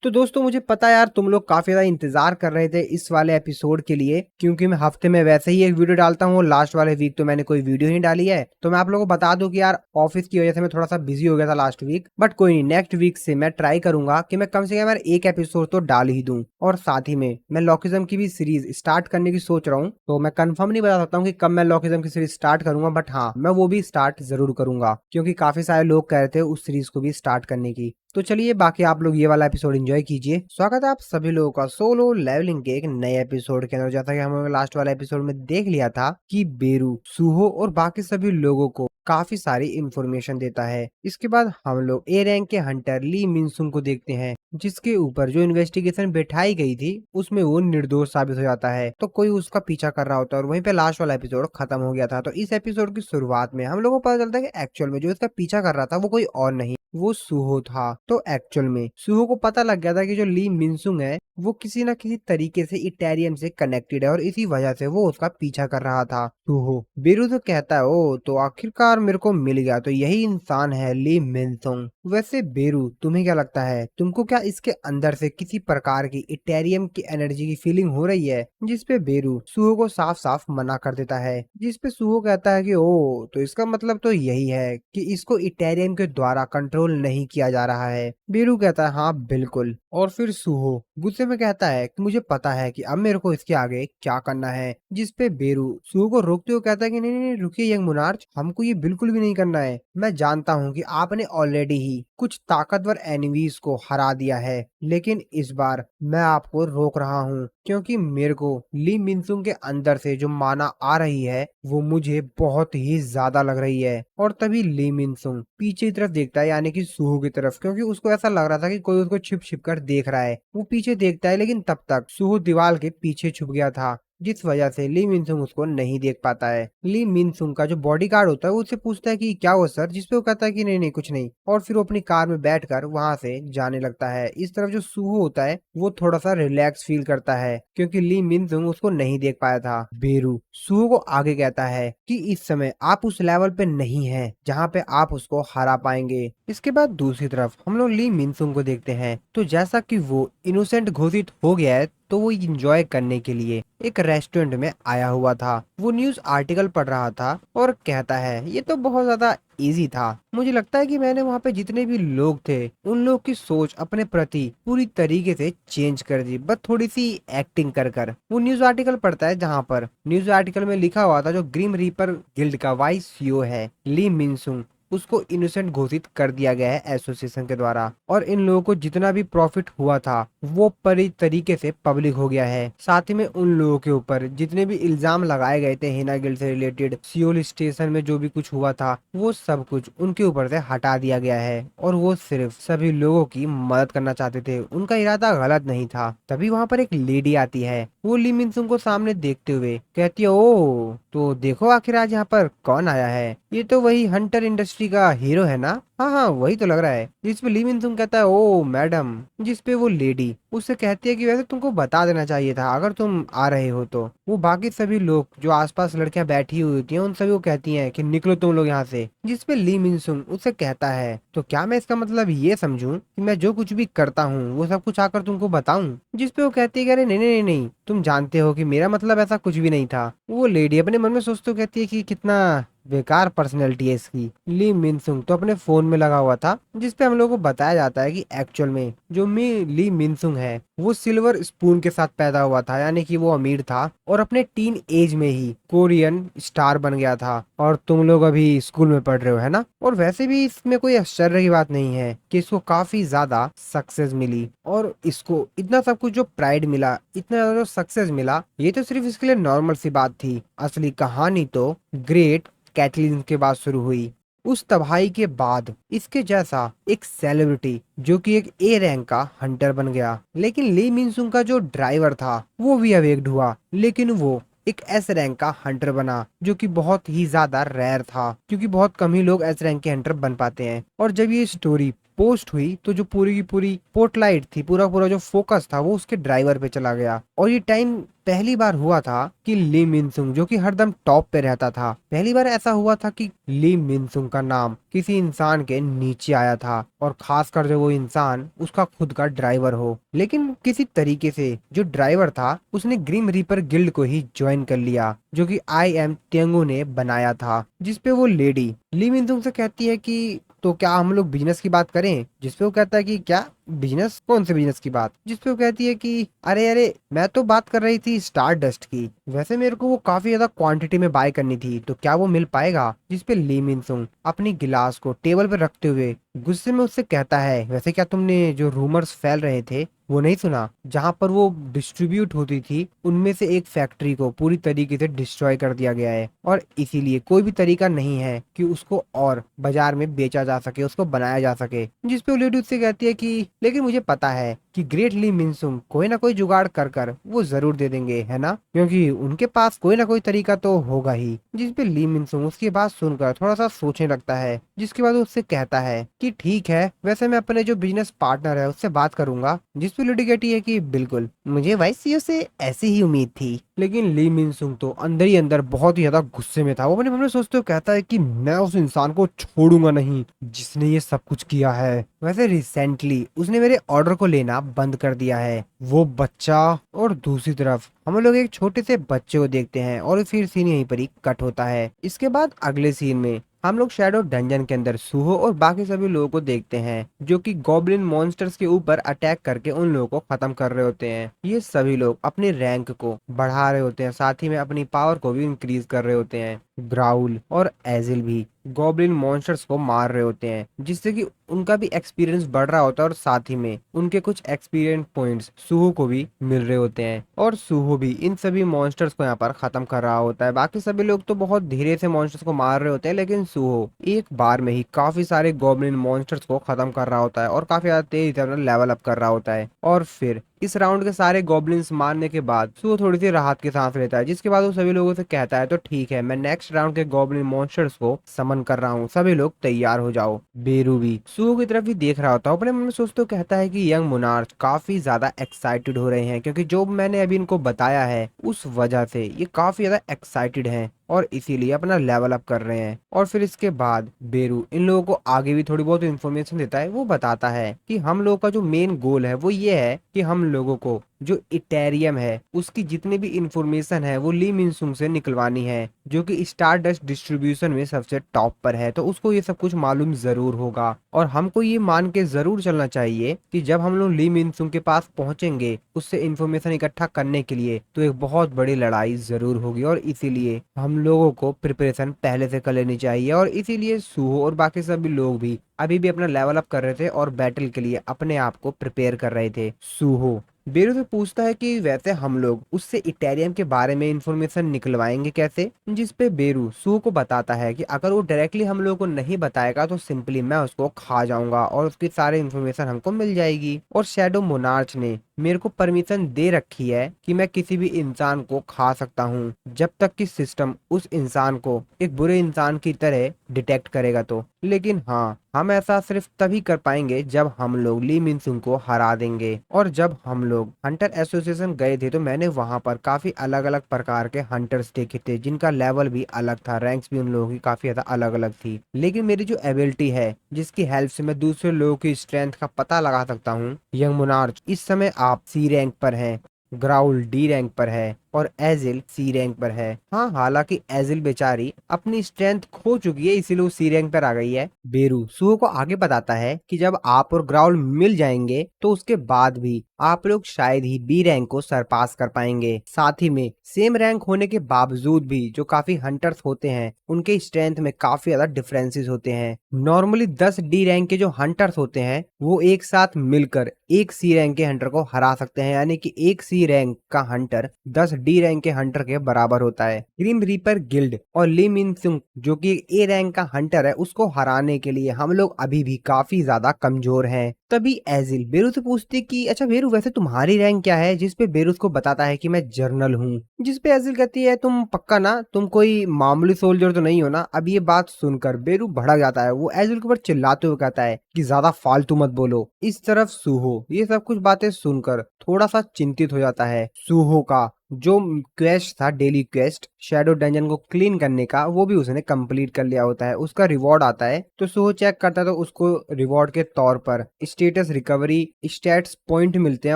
तो दोस्तों मुझे पता है यार तुम लोग काफ़ी ज़्यादा इंतज़ार कर रहे थे इस वाले एपिसोड के लिए, क्योंकि मैं हफ्ते में वैसे ही एक वीडियो डालता हूँ। लास्ट वाले वीक तो मैंने कोई वीडियो नहीं डाली है। तो मैं आप लोगों को बता दूं कि यार ऑफिस की वजह से मैं थोड़ा सा बिजी हो गया था लास्ट वीक। बट कोई नहीं, नेक्स्ट वीक से मैं ट्राई करूंगा कि मैं कम से कम यार एक एपिसोड तो डाल ही दूं। और साथ ही में मैं लॉकिज्म की भी सीरीज स्टार्ट करने की सोच रहा हूँ। तो मैं कंफर्म नहीं बता सकता हूँ कि कब मैं लॉकिज्म की सीरीज स्टार्ट करूंगा, बट हाँ मैं वो भी स्टार्ट जरूर करूंगा, क्योंकि काफी सारे लोग कह रहे थे उस सीरीज को भी स्टार्ट करने की। तो चलिए बाकी आप लोग ये वाला एपिसोड एंजॉय कीजिए। स्वागत है आप सभी लोगों का सोलो लेवलिंग के एक नए एपिसोड के अंदर। जैसा कि हमने लास्ट वाला एपिसोड में देख लिया था कि बेरू, सूहो और बाकी सभी लोगों को काफी सारी इंफॉर्मेशन देता है। इसके बाद हम लोग ए रैंक के हंटर ली मिनसुंग को देखते हैं, जिसके ऊपर जो इन्वेस्टिगेशन बैठाई गई थी उसमें वो निर्दोष साबित हो जाता है। तो कोई उसका पीछा कर रहा होता है और वहीं पे लास्ट वाला एपिसोड खत्म हो गया था। तो इस एपिसोड की शुरुआत में हम लोगों को पता चलता है कि एक्चुअल में जो इसका पीछा कर रहा था वो कोई और नहीं, वो सूहो था। तो एक्चुअल में सूहो को पता लग गया था कि जो ली मिनसुंग है वो किसी ना किसी तरीके से इटैरियम से कनेक्टेड है और इसी वजह से वो उसका पीछा कर रहा था। सूहो बीरू तो कहता है ओ तो आखिरकार मेरे को मिल गया, तो यही इंसान है ली मिनसुंग। वैसे बेरू तुम्हें क्या लगता है, तुमको क्या इसके अंदर से किसी प्रकार की इटैरियम की एनर्जी की फीलिंग हो रही है? जिसपे बेरू सूहो को साफ साफ मना कर देता है, जिसपे सूहो कहता है कि ओ तो इसका मतलब तो यही है कि इसको इटैरियम के द्वारा कंट्रोल नहीं किया जा रहा है। बीरू कहता है हाँ बिल्कुल। और फिर सूहो गुस्से में कहता है कि मुझे पता है कि अब मेरे को इसके आगे क्या करना है। जिसपे बेरू सूहो को रोकते हुए कहता है कि नहीं नहीं नहीं, रुकिए यंग मोनार्च, हमको ये बिल्कुल भी नहीं करना है। मैं जानता हूँ कि आपने ऑलरेडी ही कुछ ताकतवर एनिमीज को हरा दिया है, लेकिन इस बार मैं आपको रोक रहा हूँ, क्योंकि मेरे को ली मिनसुंग के अंदर से जो माना आ रही है वो मुझे बहुत ही ज्यादा लग रही है। और तभी ली मिनसुंग पीछे की तरफ देखता है, यानी कि सूहो की तरफ, क्योंकि उसको ऐसा लग रहा था कि कोई उसको छिप छिप कर देख रहा है। वो पीछे देखता है लेकिन तब तक सूहो दीवार के पीछे छुप गया था, जिस वजह से ली मिनसुंग उसको नहीं देख पाता है। ली मिनसुंग का जो बॉडीगार्ड होता है वो उससे पूछता है कि क्या हुआ सर, जिसपे वो कहता है कि नहीं नहीं कुछ नहीं। और फिर वो अपनी कार में बैठकर वहां से जाने लगता है। इस तरफ जो सूहो होता है वो थोड़ा सा रिलैक्स फील करता है, क्योंकि ली मिनसुंग उसको नहीं देख पाया था। बेरू सूहो को आगे कहता है कि इस समय आप उस लेवल पे नहीं हैं जहाँ पे आप उसको हरा पाएंगे। इसके बाद दूसरी तरफ हम लोग ली मिनसुंग को देखते हैं। तो जैसा कि वो इनोसेंट घोषित हो गया है, तो वो इंजॉय करने के लिए एक रेस्टोरेंट में आया हुआ था। वो न्यूज आर्टिकल पढ़ रहा था और कहता है ये तो बहुत ज्यादा इजी था। मुझे लगता है कि मैंने वहाँ पे जितने भी लोग थे उन लोग की सोच अपने प्रति पूरी तरीके से चेंज कर दी, बस थोड़ी सी एक्टिंग कर कर। वो न्यूज आर्टिकल पढ़ता है जहाँ पर न्यूज आर्टिकल में लिखा हुआ था जो ग्रीम रीपर गिल्ड का वाइस सीईओ है ली मिनसुंग, उसको इनोसेंट घोषित कर दिया गया है एसोसिएशन के द्वारा। और इन लोगों को जितना भी प्रॉफिट हुआ था वो पूरी तरीके से पब्लिक हो गया है। साथ ही में उन लोगों के ऊपर जितने भी इल्जाम लगाए गए थे हिना गिल्ड से रिलेटेड, सियोल स्टेशन में जो भी कुछ हुआ था वो सब कुछ उनके ऊपर से हटा दिया गया है। और वो सिर्फ सभी लोगों की मदद करना चाहते थे, उनका इरादा गलत नहीं था। तभी वहाँ पर एक लेडी आती है। वो ली मिनसुंग को सामने देखते हुए कहती है ओ तो देखो आखिर आज यहाँ पर कौन आया है, ये तो वही हंटर इंडस्ट्री का हीरो है ना। हाँ हाँ वही तो लग रहा है। जिसपे ली मिनसुंग कहता है ओ मैडम, जिसपे वो लेडी उससे कहती है कि वैसे तुमको बता देना चाहिए था अगर तुम आ रहे हो तो। वो बाकी सभी लोग जो आसपास लड़कियां बैठी हुई होती हैं उन सभी को कहती हैं कि निकलो तुम लोग यहाँ से। जिसपे ली मिनसुंग उससे कहता है तो क्या मैं इसका मतलब ये समझूं कि मैं जो कुछ भी करता हूँ वो सब कुछ आकर तुमको बताऊं? जिसपे वो कहती है कि अरे नहीं नहीं नहीं नहीं, तुम जानते हो कि मेरा मतलब ऐसा कुछ भी नहीं था। वो लेडी अपने मन में सोचते हुए कहती है कि कितना बेकार पर्सनैलिटी है इसकी। ली मिनसुंग तो अपने फोन में लगा हुआ था, जिसपे हम लोगों को बताया जाता है कि एक्चुअल में जो ली मिनसुंग है वो सिल्वर स्पून के साथ पैदा हुआ था, यानी कि वो अमीर था और अपने टीन एज में ही कोरियन स्टार बन गया था। और तुम लोग अभी स्कूल में पढ़ रहे हो है ना। और वैसे भी इसमें कोई आश्चर्य की बात नहीं है कि इसको काफी ज्यादा सक्सेस मिली और इसको इतना सब कुछ जो प्राइड मिला, इतना ज्यादा जो सक्सेस मिला, ये तो सिर्फ इसके लिए नॉर्मल सी बात थी। असली कहानी तो ग्रेट कैटलिन के बाद शुरू हुई। उस तबाही के बाद इसके जैसा एक सेलिब्रिटी जो कि एक ए रैंक का हंटर बन गया। लेकिन ली मिनसुंग का जो ड्राइवर था वो भी अवेक्ड हुआ, लेकिन वो एक एस रैंक का हंटर बना, जो कि बहुत ही ज्यादा रेयर था, क्योंकि बहुत कम ही लोग एस रैंक के हंटर बन पाते हैं। और जब ये स्टोरी पोस्ट हुई तो जो पूरी की पूरी स्पॉटलाइट थी, पूरा पूरा जो फोकस था वो उसके ड्राइवर पे चला गया। और ये टाइम पहली बार हुआ था कि ली मिनसुंग जो कि हरदम टॉप पे रहता था, पहली बार ऐसा हुआ था कि ली मिनसुंग का नाम किसी इंसान के नीचे आया था, और खासकर जो वो इंसान उसका खुद का ड्राइवर हो। लेकिन किसी तरीके से जो ड्राइवर था उसने ग्रिम रीपर गिल्ड को ही ज्वाइन कर लिया, जो कि आई एम तेंगो ने बनाया था। जिसपे वो लेडी ली मिनसुंग से कहती है कि तो क्या हम लोग बिजनेस की बात करें, जिसपे वो कहता है कि क्या बिजनेस, कौन से बिजनेस की बात। जिसपे वो कहती है कि अरे अरे मैं तो बात कर रही थी स्टार डस्ट की, वैसे मेरे को वो काफी ज्यादा क्वांटिटी में बाय करनी थी, तो क्या वो मिल पाएगा। जिसपे ली मिनसुंग अपनी गिलास को टेबल पर रखते हुए गुस्से में उससे कहता है, वैसे क्या तुमने जो रूमर्स फैल रहे थे वो नहीं सुना, जहां पर वो डिस्ट्रीब्यूट होती थी उनमें से एक फैक्ट्री को पूरी तरीके से डिस्ट्रॉय कर दिया गया है, और इसीलिए कोई भी तरीका नहीं है कि उसको और बाजार में बेचा जा सके, उसको बनाया जा सके। जिसपे वो लेडी उससे कहती है कि लेकिन मुझे पता है कि ग्रेट ली मिनसुंग कोई ना कोई जुगाड़ कर कर वो जरूर दे देंगे, है ना, क्योंकि उनके पास कोई ना कोई तरीका तो होगा ही। जिसपे ली मिनसुंग उसकी बात सुनकर थोड़ा सा सोचने लगता है, जिसके बाद वो उससे कहता है कि ठीक है, वैसे मैं अपने जो बिजनेस पार्टनर है उससे बात करूंगा। जिसपे लेडी कहती है कि बिल्कुल, मुझे वाइसियो से ऐसी ही उम्मीद थी। लेकिन ली मिनसुंग तो अंदर ही अंदर बहुत ही ज्यादा गुस्से में था। वो अपने मन में सोचते हुए कहता है कि मैं उस इंसान को छोड़ूंगा नहीं जिसने ये सब कुछ किया है। वैसे रिसेंटली उसने मेरे ऑर्डर को लेना बंद कर दिया है, वो बच्चा। और दूसरी तरफ हम लोग एक छोटे से बच्चे को देखते हैं, और फिर सीन यहीं पर ही कट होता है। इसके बाद अगले सीन में हम लोग शैडो डंजन के अंदर सूहो और बाकी सभी लोगों को देखते हैं, जो कि गॉब्लिन मॉन्स्टर्स के ऊपर अटैक करके उन लोगों को खत्म कर रहे होते हैं। ये सभी लोग अपने रैंक को बढ़ा रहे होते हैं, साथ ही में अपनी पावर को भी इंक्रीज कर रहे होते हैं। ग्राउल और एजिल भी गॉब्लिन मॉन्स्टर्स को मार रहे होते हैं, जिससे कि उनका भी एक्सपीरियंस बढ़ रहा होता है, और साथ ही में उनके कुछ एक्सपीरियंस पॉइंट्स सूहो को भी मिल रहे होते हैं, और सूहो भी इन सभी मॉन्स्टर्स को यहाँ पर खत्म कर रहा होता है। बाकी सभी लोग तो बहुत धीरे से मॉन्स्टर्स को मार रहे होते हैं, लेकिन सूहो एक बार में ही काफी सारे गॉब्लिन मॉन्स्टर्स को खत्म कर रहा होता है, और काफी ज्यादा तेज लेवल अप कर रहा होता है। और फिर इस राउंड के सारे गॉब्लिन्स मारने के बाद सूहो थोड़ी सी राहत की सांस लेता है, जिसके बाद वो सभी लोगों से कहता है तो ठीक है, मैं नेक्स्ट राउंड के गॉब्लिन मॉन्स्टर्स को समन कर रहा हूँ, सभी लोग तैयार हो जाओ। बेरू भी सूहो की तरफ ही देख रहा होता है, अपने मन में सोचते हुए कहता है कि यंग मोनार्च काफी ज्यादा एक्साइटेड हो रहे हैं, क्योंकि जो मैंने अभी इनको बताया है उस वजह से ये काफी ज्यादा एक्साइटेड हैं, और इसीलिए अपना लेवल अप कर रहे हैं। और फिर इसके बाद बेरू इन लोगों को आगे भी थोड़ी बहुत इन्फॉर्मेशन देता है। वो बताता है कि हम लोगों का जो मेन गोल है वो ये है कि हम लोगों को जो इटेरियम है उसकी जितनी भी इंफॉर्मेशन है वो ली मिनसुंग से निकलवानी है, जो कि स्टार डस्ट डिस्ट्रीब्यूशन में सबसे टॉप पर है, तो उसको ये सब कुछ मालूम जरूर होगा। और हमको ये मान के जरूर चलना चाहिए कि जब हम लोग ली मिनसुंग के पास पहुंचेंगे उससे इंफॉर्मेशन इकट्ठा करने के लिए, तो एक बहुत बड़ी लड़ाई जरूर होगी, और इसीलिए हम लोगों को प्रिपरेशन पहले से कर लेनी चाहिए। और इसीलिए सूहो और बाकी सभी लोग भी अभी भी अपना लेवल अप कर रहे थे और बैटल के लिए अपने आप को प्रिपेयर कर रहे थे। सूहो बेरू से पूछता है कि वैसे हम लोग उससे इटेरियम के बारे में इंफॉर्मेशन निकलवाएंगे कैसे। जिसपे बेरू सूहो को बताता है कि अगर वो डायरेक्टली हम लोगों को नहीं बताएगा तो सिंपली मैं उसको खा जाऊंगा और उसकी सारी इंफॉर्मेशन हमको मिल जाएगी। और शैडो मोनार्च ने मेरे को परमिशन दे रखी है कि मैं किसी भी इंसान को खा सकता हूँ, जब तक कि सिस्टम उस इंसान को एक बुरे इंसान की तरह डिटेक्ट करेगा तो। लेकिन हाँ, हम ऐसा सिर्फ तभी कर पाएंगे जब हम लोग ली मिनसुंग को हरा देंगे। और जब हम लोग हंटर एसोसिएशन गए थे तो मैंने वहां पर काफी अलग अलग प्रकार के हंटर्स देखे थे, जिनका लेवल भी अलग था, रैंक्स भी उन लोगों की काफी ज्यादा अलग अलग थी। लेकिन मेरी जो एबिलिटी है जिसकी हेल्प से मैं दूसरे लोगों की स्ट्रेंथ का पता लगा सकता हूँ, यंग मोनार्च इस समय आप सी रैंक पर हैं, ग्राउल डी रैंक पर है, और एजिल सी रैंक पर है। हाँ, हालांकि एजिल बेचारी अपनी स्ट्रेंथ खो चुकी है, इसीलिए वो सी रैंक पर आ गई है। बेरू सुहो को आगे बताता है कि जब आप और ग्राउल मिल जाएंगे तो उसके बाद भी आप लोग शायद ही बी रैंक को सरपास कर पाएंगे। साथ ही में सेम रैंक होने के बावजूद भी जो काफी हंटर्स होते हैं उनके स्ट्रेंथ में काफी ज्यादा डिफरेंसेस होते हैं। नॉर्मली 10 डी रैंक के जो हंटर्स होते हैं वो एक साथ मिलकर एक सी रैंक के हंटर को हरा सकते हैं, यानी कि एक सी रैंक का हंटर 10 डी रैंक के हंटर के बराबर होता है। ग्रिम रीपर गिल्ड और ली मिन सुंग जो कि ए रैंक का हंटर है, उसको हराने के लिए हम लोग अभी भी काफी ज्यादा कमजोर हैं। तभी एजिल बेरू से पूछती कि अच्छा बेरू, वैसे तुम्हारी रैंक क्या है? जिसपे बेरू उसको बताता है कि मैं जर्नल हूँ। जिसपे एजिल कहती है तुम पक्का ना, तुम कोई मामूली सोल्जर तो नहीं हो ना? अब ये बात सुनकर बेरू भड़क जाता है। वो एजिल के ऊपर चिल्लाते हुए कहता है कि ज्यादा फालतू मत बोलो। इस तरफ सूहो ये सब कुछ बातें सुनकर थोड़ा सा चिंतित हो जाता है। सूहो का जो क्वेस्ट था, डेली क्वेस्ट शैडो डंजन को क्लीन करने का, वो भी उसने कंप्लीट कर लिया होता है। उसका रिवॉर्ड आता है तो सूहो चेक करता है, तो उसको रिवॉर्ड के तौर पर स्टेटस रिकवरी स्टेट्स पॉइंट मिलते हैं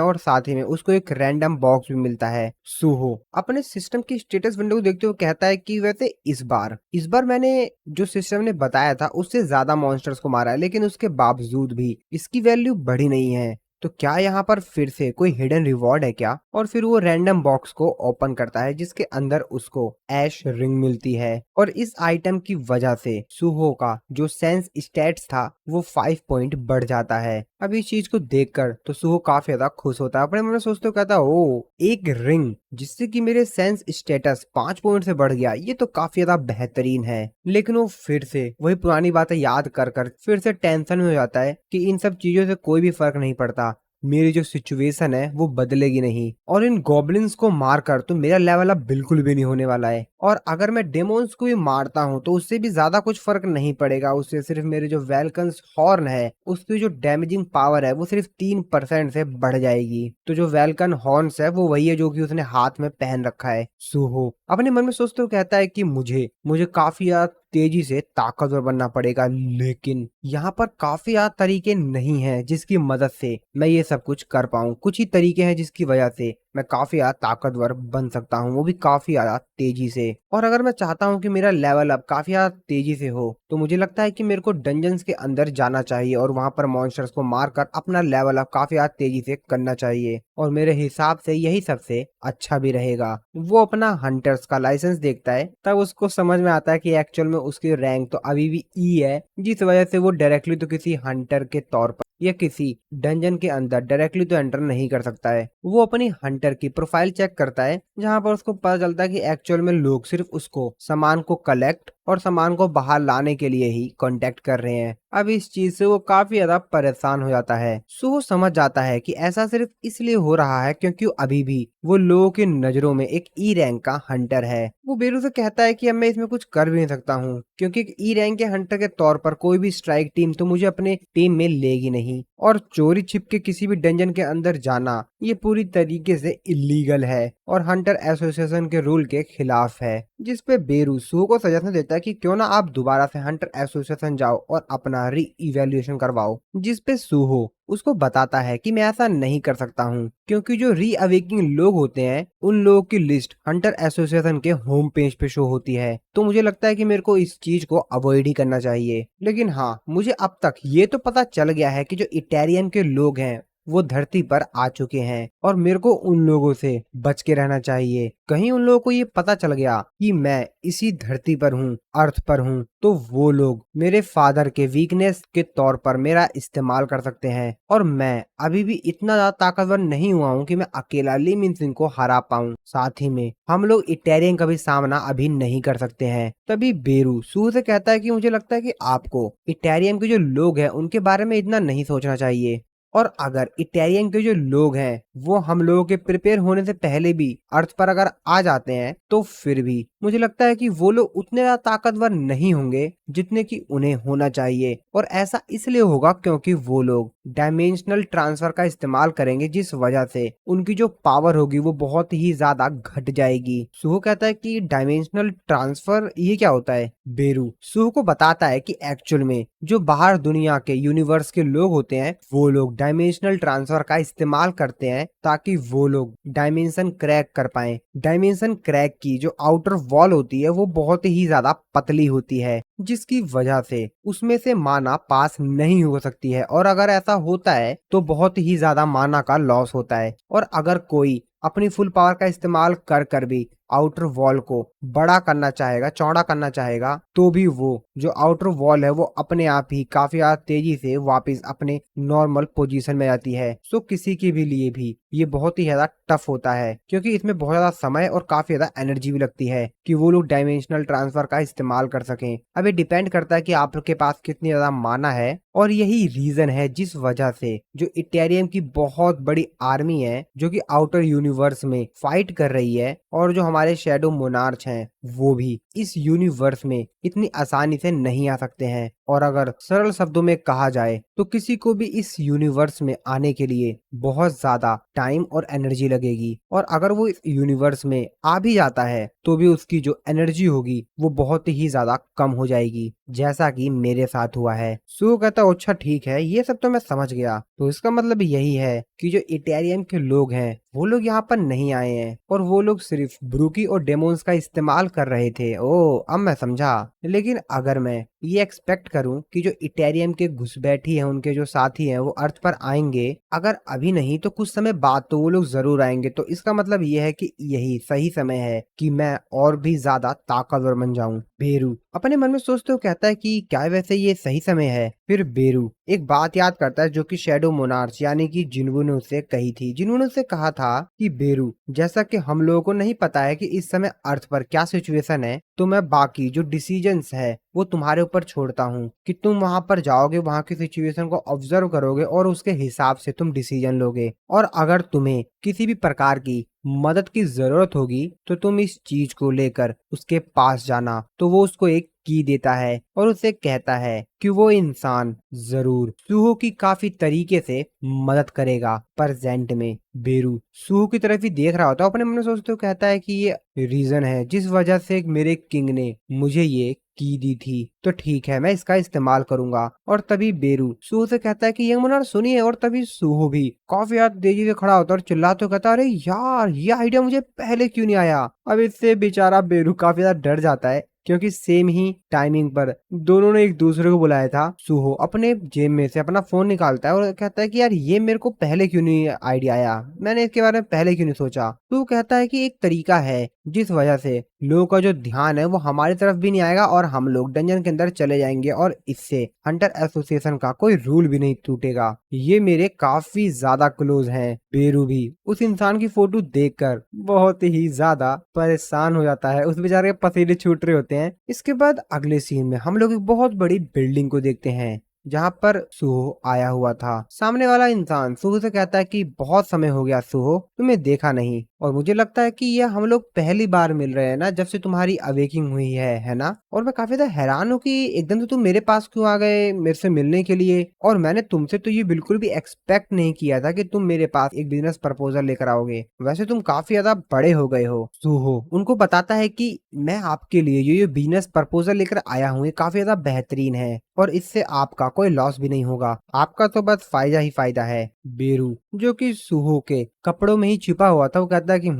और साथ ही में उसको एक रैंडम बॉक्स भी मिलता है। सूहो अपने सिस्टम की स्टेटस विंडो को देखते हुए कहता है कि वैसे इस बार मैंने जो सिस्टम ने बताया था उससे ज्यादा मॉन्स्टर्स को मारा है, लेकिन उसके बावजूद भी इसकी वैल्यू बढ़ी नहीं है। तो क्या यहाँ पर फिर से कोई हिडन रिवॉर्ड है क्या? और फिर वो रैंडम बॉक्स को ओपन करता है जिसके अंदर उसको ऐश रिंग मिलती है। और इस आइटम की वजह से सूहो का जो सेंस स्टेट्स था वो 5 पॉइंट बढ़ जाता है। अब इस चीज को देखकर तो सूहो काफी ज्यादा खुश होता है। अपने मन में सोचते हुए कहता है ओ, एक रिंग जिससे कि मेरे सेंस स्टेटस 5 पॉइंट से बढ़ गया, ये तो काफी ज्यादा बेहतरीन है। लेकिन वो फिर से वही पुरानी बातें याद कर कर फिर से टेंशन में हो जाता है कि इन सब चीजों से कोई भी फर्क नहीं पड़ता, मेरी जो सिचुएशन है वो बदलेगी नहीं, और इन गॉब्लिन्स को मारकर तो मेरा लेवल अप बिल्कुल भी नहीं होने वाला है। और अगर मैं डेमोन्स को भी मारता हूँ तो उससे भी ज्यादा कुछ फर्क नहीं पड़ेगा। उससे सिर्फ मेरे जो वेलकन्स हॉर्न है उसकी जो डैमेजिंग पावर है वो सिर्फ 3% से बढ़ जाएगी। तो जो वेलकन हॉर्न्स है वो वही है जो कि उसने हाथ में पहन रखा है। सूहो अपने मन में सोचते हुए कहता है कि मुझे काफी ज्यादा तेजी से ताकतवर बनना पड़ेगा, लेकिन यहाँ पर काफी ज्यादा तरीके नहीं हैं जिसकी मदद से मैं ये सब कुछ कर पाऊँ। कुछ ही तरीके हैं जिसकी वजह से मैं काफी ज्यादा ताकतवर बन सकता हूँ, वो भी काफी ज्यादा तेजी से। और अगर मैं चाहता हूँ कि मेरा लेवल अप काफी ज्यादा तेजी से हो तो मुझे लगता है कि मेरे को डंजन्स के अंदर जाना चाहिए और वहां पर मॉन्स्टर्स को मारकर अपना लेवल अप काफी ज्यादा तेजी से करना चाहिए। और मेरे हिसाब से यही सबसे अच्छा भी रहेगा। वो अपना हंटर्स का लाइसेंस देखता है, तब उसको समझ में आता है कि एक्चुअल में उसकी रैंक तो अभी भी ई है, जिस वजह से वो डायरेक्टली तो किसी हंटर के तौर पर या किसी डंजन के अंदर डायरेक्टली तो एंटर नहीं कर सकता है। वो अपनी हंटर की प्रोफाइल चेक करता है जहां पर उसको पता चलता है कि एक्चुअल में लोग सिर्फ उसको सामान को कलेक्ट और सामान को बाहर लाने के लिए ही कांटेक्ट कर रहे हैं। अब इस चीज से वो काफी ज्यादा परेशान हो जाता है। सो वो समझ जाता है कि ऐसा सिर्फ इसलिए हो रहा है क्योंकि अभी भी वो लोगों की नजरों में एक ई रैंक का हंटर है। वो बेरू से कहता है कि अब मैं इसमें कुछ कर भी नहीं सकता हूँ, क्योंकि एक ई रैंक के हंटर के तौर पर कोई भी स्ट्राइक टीम तो मुझे अपने टीम में लेगी नहीं, और चोरी छिप के किसी भी डंजन के अंदर जाना ये पूरी तरीके से इलीगल है और हंटर एसोसिएशन के रूल के खिलाफ है। जिसपे बेरू सू को सजेशन देता है कि क्यों ना आप दोबारा से हंटर एसोसिएशन जाओ और अपना री इवेल्युएशन करवाओ। जिसपे सूहो उसको बताता है कि मैं ऐसा नहीं कर सकता हूँ, क्योंकि जो री अवेकिंग लोग होते हैं उन लोगों की लिस्ट हंटर एसोसिएशन के होम पेज पे शो होती है। तो मुझे लगता है कि मेरे को इस चीज को अवॉइड ही करना चाहिए। लेकिन हाँ, मुझे अब तक ये तो पता चल गया है कि जो इटालियन के लोग हैं वो धरती पर आ चुके हैं और मेरे को उन लोगों से बच के रहना चाहिए। कहीं उन लोगों को ये पता चल गया कि मैं इसी धरती पर हूँ, अर्थ पर हूँ, तो वो लोग मेरे फादर के वीकनेस के तौर पर मेरा इस्तेमाल कर सकते हैं। और मैं अभी भी इतना ज्यादा ताकतवर नहीं हुआ हूँ कि मैं अकेला ली मिन सिंह को हरा पाऊँ। साथ ही में हम लोग इटालियन का भी सामना अभी नहीं कर सकते हैं। तभी बेरू सू से कहता है कि मुझे लगता है कि आपको इटालियन के जो लोग हैं उनके बारे में इतना नहीं सोचना चाहिए, और अगर इटालियन के जो लोग हैं वो हम लोगों के प्रिपेयर होने से पहले भी अर्थ पर अगर आ जाते हैं तो फिर भी मुझे लगता है कि वो लोग उतने ज्यादा ताकतवर नहीं होंगे जितने कि उन्हें होना चाहिए। और ऐसा इसलिए होगा क्योंकि वो लोग डायमेंशनल ट्रांसफर का इस्तेमाल करेंगे, जिस वजह से उनकी जो पावर होगी वो बहुत ही ज्यादा घट जाएगी। सुहो कहता है कि डायमेंशनल ट्रांसफर ये क्या होता है? बेरू सुहो को बताता है कि एक्चुअल में जो बाहर दुनिया के यूनिवर्स के लोग होते हैं वो लोग डायमेंशनल ट्रांसफर का इस्तेमाल करते हैं ताकि वो लोग डायमेंशन क्रैक कर पाए। डायमेंशन क्रैक की जो आउटर वॉल होती है वो बहुत ही ज्यादा पतली होती है, जिसकी वजह से उसमें से माना पास नहीं हो सकती है, और अगर ऐसा होता है तो बहुत ही ज्यादा माना का लॉस होता है। और अगर कोई अपनी फुल पावर का इस्तेमाल कर कर भी आउटर वॉल को बड़ा करना चाहेगा, चौड़ा करना चाहेगा, तो भी वो जो आउटर वॉल है वो अपने आप ही काफी ज्यादा तेजी से वापस अपने नॉर्मल पोजीशन में आती है। सो किसी के भी लिए भी ये बहुत ही ज्यादा टफ होता है, क्योंकि इसमें बहुत ज्यादा समय और काफी ज्यादा एनर्जी भी लगती है कि वो लोग डायमेंशनल ट्रांसफर का इस्तेमाल कर सकें। अब ये डिपेंड करता है कि आपके पास कितनी ज्यादा माना है, और यही रीजन है जिस वजह से जो इटेरियम की बहुत बड़ी आर्मी है जो कि आउटर यूनिवर्स में फाइट कर रही है, और जो हमारे शैडो मोनार्च हैं वो भी इस यूनिवर्स में इतनी आसानी से नहीं आ सकते हैं। और अगर सरल शब्दों में कहा जाए तो किसी को भी इस यूनिवर्स में आने के लिए बहुत ज्यादा टाइम और एनर्जी लगेगी, और अगर वो इस यूनिवर्स में आ भी जाता है तो भी उसकी जो एनर्जी होगी वो बहुत ही ज्यादा कम हो जाएगी, जैसा कि मेरे साथ हुआ है। सो कहता है अच्छा ठीक है, ये सब तो मैं समझ गया, तो इसका मतलब यही है कि जो इटेरियम के लोग हैं वो लोग यहाँ पर नहीं आए हैं, और वो लोग सिर्फ ब्रूकी और डेमोन्स का इस्तेमाल कर रहे थे। ओ अब मैं समझा। लेकिन अगर मैं ये एक्सपेक्ट करूं कि जो इटेरियम के घुसपैठी हैं, उनके जो साथी हैं वो अर्थ पर आएंगे, अगर अभी नहीं तो कुछ समय बाद तो वो लोग जरूर आएंगे, तो इसका मतलब ये है कि यही सही समय है कि मैं और भी ज्यादा ताकतवर बन जाऊं। बेरू अपने मन में सोचते हुए कहता है कि क्या वैसे ये सही समय है। फिर बेरू एक बात याद करता है जो कि शैडो मोनार्च यानी कि जिन्वू ने उससे कही थी। जिन्वू ने उससे कहा था कि बेरू, जैसा कि हम लोगों को नहीं पता है कि इस समय अर्थ पर क्या सिचुएशन है, तो मैं बाकी जो डिसीजंस है वो तुम्हारे ऊपर छोड़ता हूँ कि तुम वहां पर जाओगे, वहां की सिचुएशन को ऑब्जर्व करोगे और उसके हिसाब से तुम डिसीजन लोगे। और अगर तुम्हें किसी भी प्रकार की मदद की जरूरत होगी तो तुम इस चीज को लेकर उसके पास जाना। तो वो उसको एक की देता है और उसे कहता है कि वो इंसान जरूर सूहो की काफी तरीके से मदद करेगा। प्रेजेंट में बेरू सूहो की तरफ ही देख रहा होता है, अपने मन में सोचते हुए कहता है कि ये रीजन है जिस वजह से मेरे किंग ने मुझे ये की दी थी, तो ठीक है मैं इसका इस्तेमाल करूंगा। और तभी बेरू सूहो से कहता है कि यंग मोनार्च सुनिए, और तभी सूहो भी काफी ज्यादा तेजी से खड़ा होता है और चिल्लाते हुए कहता है, अरे यार ये आइडिया मुझे पहले क्यों नहीं आया। अब इससे बेचारा बेरू काफी ज्यादा डर जाता है, क्योंकि सेम ही टाइमिंग पर दोनों ने एक दूसरे को बुलाया था। सूहो अपने जेब में से अपना फोन निकालता है और कहता है कि यार ये मेरे को पहले क्यों नहीं आइडिया आया, मैंने इसके बारे में पहले क्यों नहीं सोचा। तो कहता है कि एक तरीका है जिस वजह से लोगों का जो ध्यान है वो हमारी तरफ भी नहीं आएगा और हम लोग डंजन के अंदर चले जाएंगे, और इससे हंटर एसोसिएशन का कोई रूल भी नहीं टूटेगा। ये मेरे काफी ज्यादा क्लोज हैं। बेरू भी उस इंसान की फोटो देखकर बहुत ही ज्यादा परेशान हो जाता है, उस बेचारे के पसीने छूट रहे होते हैं। इसके बाद अगले सीन में हम लोग एक बहुत बड़ी बिल्डिंग को देखते हैं जहाँ पर सूहो आया हुआ था। सामने वाला इंसान सूहो से कहता है कि बहुत समय हो गया सूहो, तुम्हें देखा नहीं, और मुझे लगता है कि ये हम लोग पहली बार मिल रहे हैं ना जब से तुम्हारी अवेकिंग हुई है ना। और मैं काफी ज्यादा हैरान हूँ कि एकदम से तुम मेरे पास क्यों आ गए मेरे से मिलने के लिए, और मैंने तुमसे तो ये बिल्कुल भी एक्सपेक्ट नहीं किया था कि तुम मेरे पास एक बिजनेस प्रपोजल लेकर आओगे। वैसे तुम काफी ज्यादा बड़े हो गए हो। सूहो उनको बताता है कि मैं आपके लिए ये बिजनेस प्रपोजल लेकर आया हूँ, ये काफी ज्यादा बेहतरीन है और इससे आपका कोई लॉस भी नहीं होगा, आपका तो बस फायदा ही फायदा है। बेरू जो कि सूहो के कपड़ों में ही छिपा हुआ था वो कहता है कि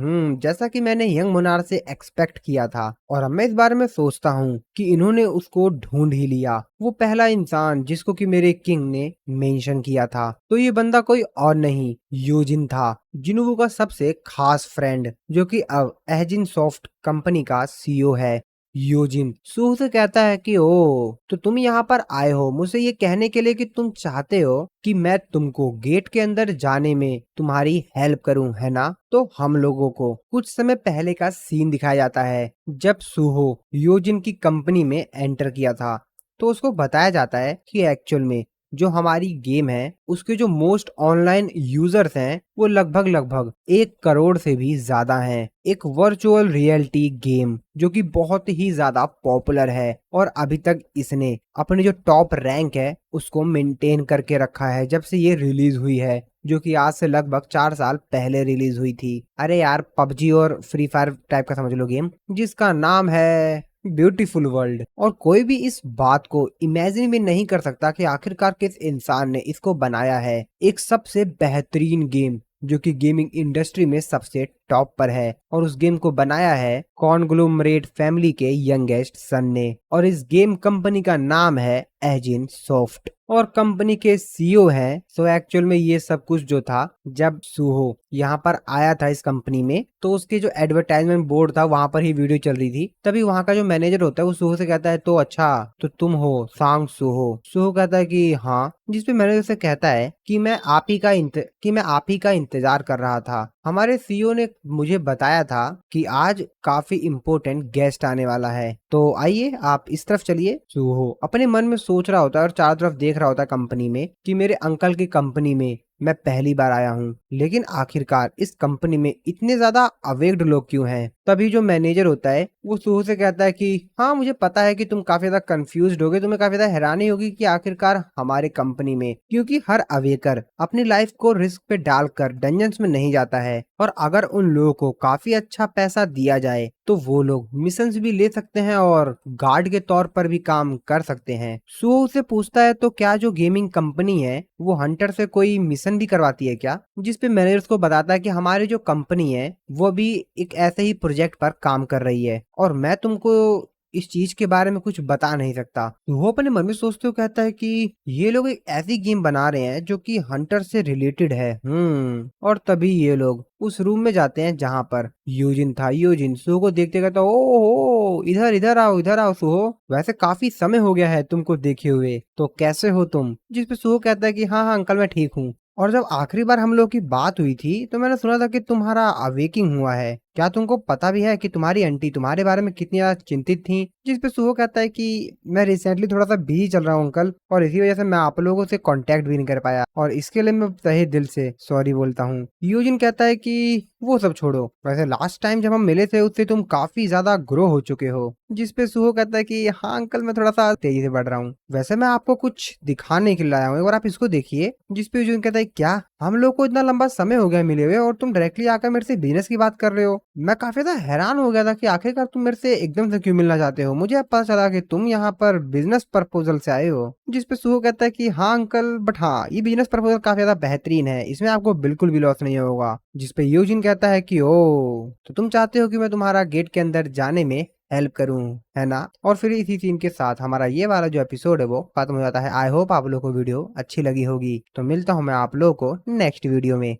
जैसा कि मैंने यंग मोनार्च से एक्सपेक्ट किया था, और अब मैं इस बारे में सोचता हूँ कि इन्होंने उसको ढूंढ ही लिया, वो पहला इंसान जिसको कि मेरे किंग ने मेंशन किया था। तो ये बंदा कोई और नहीं योजिन था, जिन्हों का सबसे खास फ्रेंड, जो कि अब एजिन सॉफ्ट कंपनी का सीईओ है। योजिन सूह से कहता है कि ओ तो तुम यहाँ पर आए हो मुझे ये कहने के लिए कि तुम चाहते हो कि मैं तुमको गेट के अंदर जाने में तुम्हारी हेल्प करूं, है ना। तो हम लोगों को कुछ समय पहले का सीन दिखाया जाता है जब सूहो योजिन की कंपनी में एंटर किया था। तो उसको बताया जाता है कि एक्चुअल में जो हमारी गेम है उसके जो मोस्ट ऑनलाइन यूजर्स हैं वो लगभग 1 करोड़ से भी ज्यादा हैं। एक वर्चुअल रियलिटी गेम जो कि बहुत ही ज्यादा पॉपुलर है, और अभी तक इसने अपने जो टॉप रैंक है उसको मेंटेन करके रखा है जब से ये रिलीज हुई है, जो कि आज से लगभग 4 साल पहले रिलीज हुई थी। अरे यार पबजी और फ्री फायर टाइप का समझ लो गेम, जिसका नाम है ब्यूटीफुल वर्ल्ड। और कोई भी इस बात को इमेजिन भी नहीं कर सकता कि आखिरकार किस इंसान ने इसको बनाया है। एक सबसे बेहतरीन गेम जो कि गेमिंग इंडस्ट्री में सबसे टॉप पर है और उस गेम को बनाया है कॉन्ग्लोमरेट फैमिली के यंगेस्ट सन ने और इस गेम कंपनी का नाम है एजिन सॉफ्ट और कंपनी के सीईओ हैं। सो एक्चुअल में ये सब कुछ जो था, जब सुहो यहाँ पर आया था इस कंपनी में, तो उसके जो एडवर्टाइजमेंट बोर्ड था वहां पर ही वीडियो चल रही थी। तभी वहां का जो मैनेजर होता है वो सुहो से कहता है, तो अच्छा तो तुम हो सांग सुहो। सुहो कहता है कि हाँ, जिसपे मैनेजर से कहता है कि मैं आप ही का इंतजार कर रहा था। हमारे सीईओ ने मुझे बताया था कि आज काफी इम्पोर्टेंट गेस्ट आने वाला है, तो आइए आप इस तरफ चलिए। सुहो अपने मन में सोच रहा होता है और चारों तरफ देख रहा होता है कंपनी में कि मेरे अंकल की कंपनी में मैं पहली बार आया हूँ, लेकिन आखिरकार इस कंपनी में इतने ज्यादा अवेक्ड लोग क्यों हैं। तभी जो मैनेजर होता है वो सुहो से कहता है कि हाँ, मुझे पता है कि तुम काफी ज्यादा कंफ्यूज्ड होगे, तुम्हें काफी ज्यादा हैरानी होगी कि आखिरकार हमारे कंपनी में, क्योंकि हर अवेकर अपनी लाइफ को रिस्क पे डालकर डंजन्स में नहीं जाता है और अगर उन लोगों को काफी अच्छा पैसा दिया जाए तो वो लोग मिशंस भी ले सकते हैं और गार्ड के तौर पर भी काम कर सकते हैं। सुहो उसे पूछता है, तो क्या जो गेमिंग कंपनी है वो हंटर से कोई मिशन भी करवाती है क्या? जिसपे मैनेजर उसको बताता है कि हमारी जो कंपनी है वो भी एक ऐसे ही प्रोजेक्ट पर काम कर रही है और मैं तुमको इस चीज के बारे में कुछ बता नहीं सकता। तो वो अपने मन में सोचते हुए कहता है कि ये लोग एक ऐसी गेम बना रहे हैं जो कि हंटर से रिलेटेड है। और तभी ये लोग उस रूम में जाते हैं जहां पर यूजिन था। यूजिन सुहो को देखते कहता, ओहो इधर इधर आओ सुहो, वैसे काफी समय हो गया है तुमको देखे हुए, तो कैसे हो तुम? जिसपे सुहो कहता है कि हाँ हाँ अंकल मैं ठीक हूँ, और जब आखिरी बार हम लोग की बात हुई थी तो मैंने सुना था कि तुम्हारा अवेकिंग हुआ है, क्या तुमको पता भी है कि तुम्हारी आंटी तुम्हारे बारे में कितनी ज्यादा चिंतित थी? जिसपे सुहो कहता है कि मैं रिसेंटली थोड़ा सा बिजी चल रहा हूँ अंकल, और इसी वजह से मैं आप लोगों से कांटेक्ट भी नहीं कर पाया और इसके लिए मैं तहे दिल से सॉरी बोलता हूँ। यूजिन कहता है कि वो सब छोड़ो, वैसे लास्ट टाइम जब हम मिले थे उससे तुम काफी ज्यादा ग्रो हो चुके हो। जिसपे सुहो कहता है कि हाँ अंकल मैं थोड़ा सा तेजी से बढ़ रहा हूँ, वैसे मैं आपको कुछ दिखाने के लिए आया हूँ, एक बार आप इसको देखिए। जिसपे यूजिन कहता है, क्या हम लोग को इतना लंबा समय हो गया मिले हुए और तुम डायरेक्टली आकर मेरे से बिजनेस की बात कर रहे हो? मैं काफी ज्यादा हैरान हो गया था कि आखिरकार तुम मेरे से एकदम से क्यों मिलना चाहते हो। मुझे अब पता चला कि तुम यहाँ पर बिजनेस प्रपोजल से आए हो। जिसपे सुहो कहता है कि हाँ अंकल, बट हाँ ये बिजनेस प्रपोजल काफी ज्यादा बेहतरीन है, इसमें आपको बिल्कुल भी लॉस नहीं होगा। जिसपे यूजिन कहता है कि ओ तो तुम चाहते हो कि मैं तुम्हारा गेट के अंदर जाने में हेल्प करूं, है ना? और फिर इसी सीन के साथ हमारा ये वाला जो एपिसोड है वो खत्म हो जाता है। आई होप आप लोगों को वीडियो अच्छी लगी होगी, तो मिलता हूं मैं आप लोगों को नेक्स्ट वीडियो में।